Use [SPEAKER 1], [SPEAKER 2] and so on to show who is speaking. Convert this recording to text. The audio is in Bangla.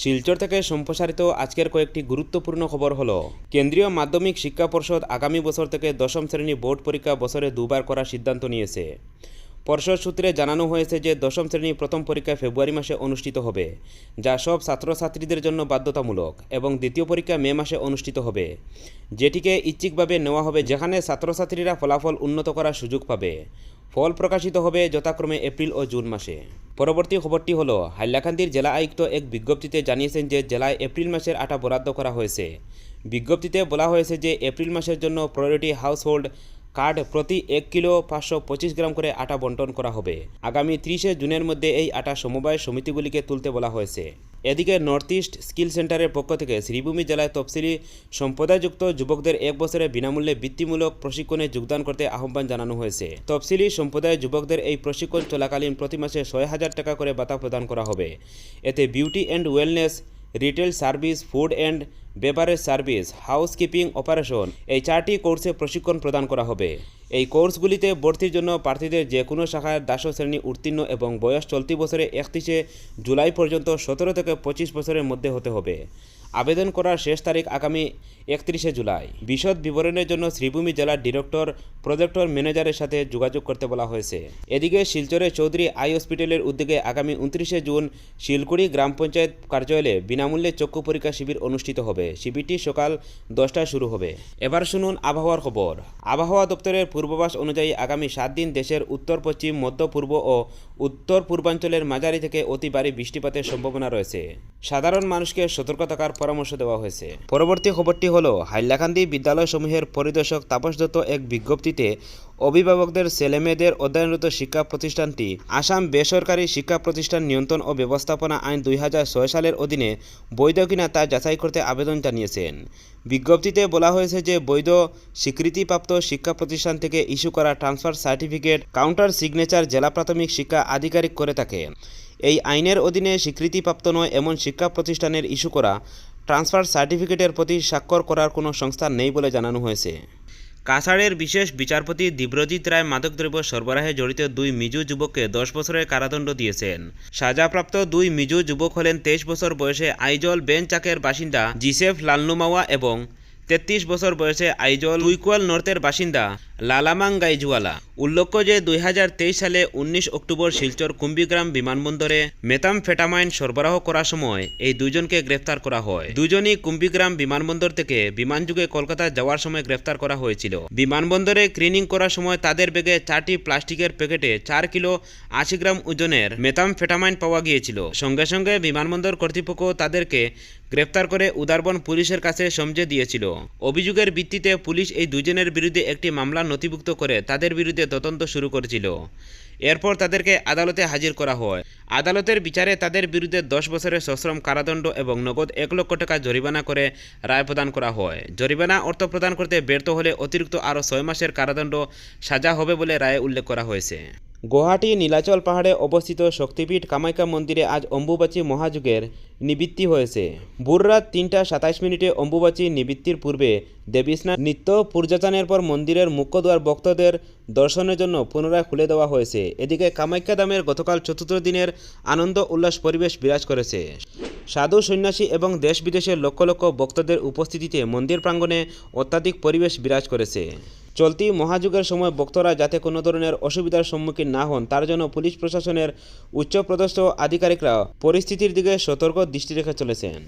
[SPEAKER 1] শিলচর থেকে সম্প্রসারিত আজকের কয়েকটি গুরুত্বপূর্ণ খবর হলো, কেন্দ্রীয় মাধ্যমিক শিক্ষা পর্ষদ আগামী বছর থেকে দশম শ্রেণী বোর্ড পরীক্ষা বছরে দুবার করার সিদ্ধান্ত নিয়েছে। পর্ষদ সূত্রে জানানো হয়েছে যে দশম শ্রেণী প্রথম পরীক্ষা ফেব্রুয়ারি মাসে অনুষ্ঠিত হবে, যা সব ছাত্রছাত্রীদের জন্য বাধ্যতামূলক, এবং দ্বিতীয় পরীক্ষা মে মাসে অনুষ্ঠিত হবে, যেটিকে ইচ্ছিকভাবে নেওয়া হবে, যেখানে ছাত্রছাত্রীরা ফলাফল উন্নত করার সুযোগ পাবে। ফল প্রকাশিত হবে যথাক্রমে এপ্রিল ও জুন মাসে। পরবর্তী খবরটি হলো, হাইলাকান্দির জেলা আয়ুক্ত এক বিজ্ঞপ্তিতে জানিয়েছেন যে জেলায় এপ্রিল মাসের আটা বরাদ্দ করা হয়েছে। বিজ্ঞপ্তিতে বলা হয়েছে যে এপ্রিল মাসের জন্য প্রায়োরিটি হাউসহোল্ড কার্ড প্রতি 1 কিলো 525 গ্রাম করে আটা বন্টন করা হবে। আগামী 30 জুনের মধ্যে এই আটা সমবায় সমিতিগুলিকে তুলতে বলা হয়েছে। এদিকে নর্থ ইস্ট স্কিল সেন্টারের পক্ষ থেকে শ্রীভূমি জেলায় তফসিলি সম্প্রদায়যুক্ত যুবকদের 1 বছরে বিনামূল্যে বৃত্তিমূলক প্রশিক্ষণে যোগদান করতে আহ্বান জানানো হয়েছে। তফসিলি সম্প্রদায়ের যুবকদের এই প্রশিক্ষণ চলাকালীন প্রতি মাসে 6,000 টাকা করে ভাতা প্রদান করা হবে। এতে beauty and wellness, retail service, food and beverage service, housekeeping operation, এই 4টি কোর্সে প্রশিক্ষণ প্রদান করা হবে। এই কোর্সগুলিতে ভর্তির জন্য প্রার্থীদের যে কোনো শাখায় দ্বাদশ শ্রেণী উত্তীর্ণ এবং বয়স চলতি বছরে 31 জুলাই পর্যন্ত 17 থেকে 25 বছরের মধ্যে হতে হবে। আবেদন করার শেষ তারিখ আগামী 31 জুলাই। বিশদ বিবরণের জন্য শ্রীভূমি জেলার ডিরেক্টর প্রজেক্টর ম্যানেজারের সাথে যোগাযোগ করতে বলা হয়েছে। এদিকে শিলচরে চৌধুরী আই হসপিটালের উদ্যোগে আগামী 29 জুন শিলকুড়ি গ্রাম পঞ্চায়েত কার্যালয়ে বিনামূল্যে চক্ষু পরীক্ষা শিবির অনুষ্ঠিত হবে। শিবিরটি সকাল 10টায় শুরু হবে। এবার শুনুন আবহাওয়ার খবর। আবহাওয়া দপ্তরের পূর্বাভাস অনুযায়ী আগামী 7 দিন দেশের উত্তর পশ্চিম, মধ্য পূর্ব ও উত্তর পূর্বাঞ্চলের মাঝারি থেকে অতি ভারী বৃষ্টিপাতের সম্ভাবনা রয়েছে। সাধারণ মানুষকে সতর্ক থাকার পরামর্শ দেওয়া হয়েছে। পরবর্তী খবরটি হলো, হাইলাকান্দি বিদ্যালয়সমূহের পরিদর্শক তাপস দত্ত এক বিজ্ঞপ্তিতে অভিভাবকদের ছেলেমেয়েদের অধ্যয়নরত শিক্ষা প্রতিষ্ঠানটি আসাম বেসরকারি শিক্ষা প্রতিষ্ঠান নিয়ন্ত্রণ ও ব্যবস্থাপনা আইন 2006 সালের অধীনে বৈধ কিনা তা যাচাই করতে আবেদন জানিয়েছেন। বিজ্ঞপ্তিতে বলা হয়েছে যে বৈধ স্বীকৃতিপ্রাপ্ত শিক্ষা প্রতিষ্ঠান থেকে ইস্যু করা ট্রান্সফার সার্টিফিকেট কাউন্টার সিগনেচার জেলা প্রাথমিক শিক্ষা আধিকারিক করে থাকে। এই আইনের অধীনে স্বীকৃতিপ্রাপ্ত নয় এমন শিক্ষা প্রতিষ্ঠানের ইস্যু করা ট্রান্সফার সার্টিফিকেটের প্রতি স্বাক্ষর করার কোনো সংস্থা নেই বলে জানানো হয়েছে। কাছাড়ের বিশেষ বিচারপতি দিব্রজিৎ রায় মাদকদ্রব্য সরবরাহে জড়িত 2 মিজু যুবককে 10 বছরের কারাদণ্ড দিয়েছেন। সাজাপ্রাপ্ত 2 মিজু যুবক হলেন 23 বছর বয়সে আইজল বেনচাকের বাসিন্দা জিসেফ লালনুমাওয়া এবং 33 বছর বয়সে আইজল তুইকুয়াল নর্থের বাসিন্দা লালামাং গাইজওয়ালা। উল্লেখ্য যে 2023 সালে 19 অক্টোবর শিলচর কুম্বিগ্রাম বিমানবন্দরে মেথামফেটামাইন সরবরাহ করার সময় এই দুজনকে গ্রেফতার করা হয়। দুজনই কুম্বিগ্রাম বিমানবন্দর থেকে বিমানযোগে কলকাতা যাওয়ার সময় গ্রেফতার করা হয়েছিল। বিমানবন্দরে ক্লিনিং করার সময় তাদের ব্যাগে 4টি প্লাস্টিকের প্যাকেটে 4 কিলো 80 গ্রাম ওজনের মেথামফেটামাইন পাওয়া গিয়েছিল। সঙ্গে সঙ্গে বিমানবন্দর কর্তৃপক্ষ তাদেরকে গ্রেফতার করে উদারবন পুলিশের কাছে সমঝে দিয়েছিল। অভিযোগের ভিত্তিতে পুলিশ এই দুজনের বিরুদ্ধে একটি মামলা নথিভুক্ত করে তাদের বিরুদ্ধে তদন্ত শুরু করেছিল। এরপর তাদেরকে আদালতে হাজির করা হয়। আদালতের বিচারে তাদের বিরুদ্ধে 10 বছরের সশ্রম কারাদণ্ড এবং নগদ 1 লক্ষ টাকা জরিমানা করে রায় প্রদান করা হয়। জরিমানা অর্থ প্রদান করতে ব্যর্থ হলে অতিরিক্ত আরও 6 মাসের কারাদণ্ড সাজা হবে বলে রায়ে উল্লেখ করা হয়েছে। গুয়াহাটি নীলাচল পাহাড়ে অবস্থিত শক্তিপীঠ কামাখ্যা মন্দিরে আজ অম্বুবাচী মহাযজ্ঞের নিবৃত্তি হয়েছে। ভোররাত 3:27 অম্বুবাচী নিবৃত্তির পূর্বে দেবীস্নান নিত্য পূজার্চনার পর মন্দিরের মুখ্য দ্বার ভক্তদের দর্শনের জন্য পুনরায় খুলে দেওয়া হয়েছে। এদিকে কামাখ্যা ধামের গতকাল 4র্থ দিনের আনন্দ উল্লাস পরিবেশ বিরাজ করেছে। সাধু সন্ন্যাসী এবং দেশ বিদেশের লক্ষ লক্ষ ভক্তদের উপস্থিতিতে মন্দির প্রাঙ্গণে অত্যাধিক পরিবেশ বিরাজ করেছে। চলতি মহাযজ্ঞের সময় ভক্তরা যাতে কোনো ধরনের অসুবিধার সম্মুখীন না হন তার জন্য পুলিশ প্রশাসনের উচ্চপদস্থ আধিকারিকরা পরিস্থিতির দিকে সতর্ক দৃষ্টি রেখে চলেছেন।